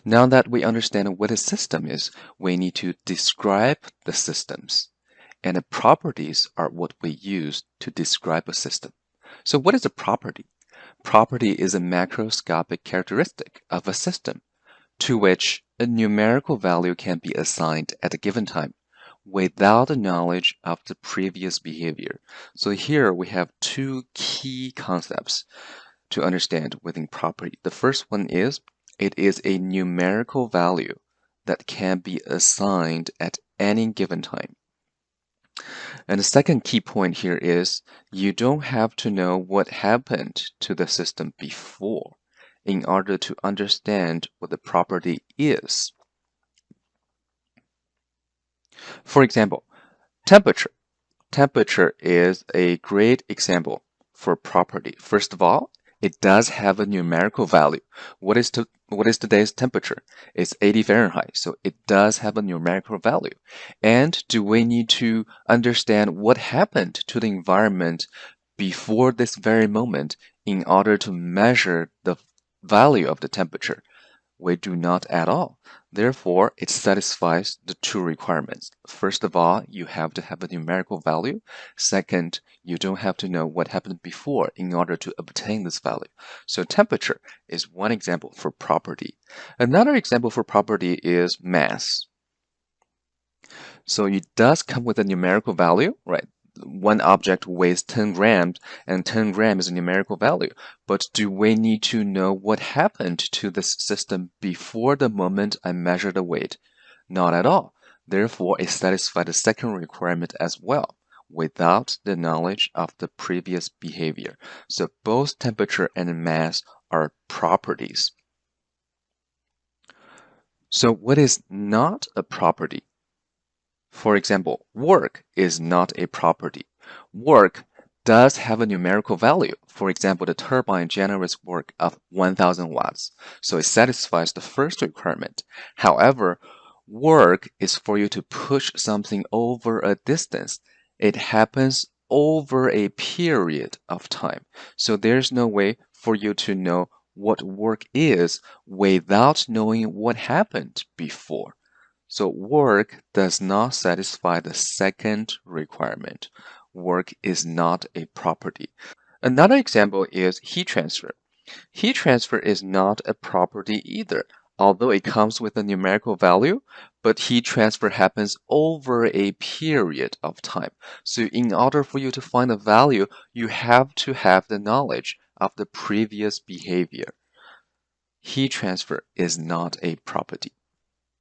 Now that we understand what a system is, we need to describe the systems. And the properties are what we use to describe a system. So what is a property? Property is a macroscopic characteristic of a system to which a numerical value can be assigned at a given time without the knowledge of the previous behavior. So here we have two key concepts to understand within property. The first one is it is a numerical value that can be assigned at any given time. And the second key point here is you don't have to know what happened to the system before in order to understand what the property is. For example, temperature. Temperature is a great example for property. First of all, it does have a numerical value. What is today's temperature? It's 80 Fahrenheit, so it does have a numerical value. And do we need to understand what happened to the environment before this very moment in order to measure the value of the temperature? We do not at all. Therefore, it satisfies the two requirements. First of all, you have to have a numerical value. Second, you don't have to know what happened before in order to obtain this value. So temperature is one example for property. Another example for property is mass. So it does come with a numerical value, right? One object weighs 10 grams, and 10 grams is a numerical value. But do we need to know what happened to this system before the moment I measure the weight? Not at all. Therefore, it satisfies the second requirement as well, without the knowledge of the previous behavior. So both temperature and mass are properties. So what is not a property? For example, work is not a property. Work does have a numerical value. For example, the turbine generates work of 1000 watts, so it satisfies the first requirement. However, work is for you to push something over a distance. It happens over a period of time. So there's no way for you to know what work is without knowing what happened before. So work does not satisfy the second requirement. Work is not a property. Another example is heat transfer. Heat transfer is not a property either, although it comes with a numerical value, but heat transfer happens over a period of time. So in order for you to find a value, you have to have the knowledge of the previous behavior. Heat transfer is not a property.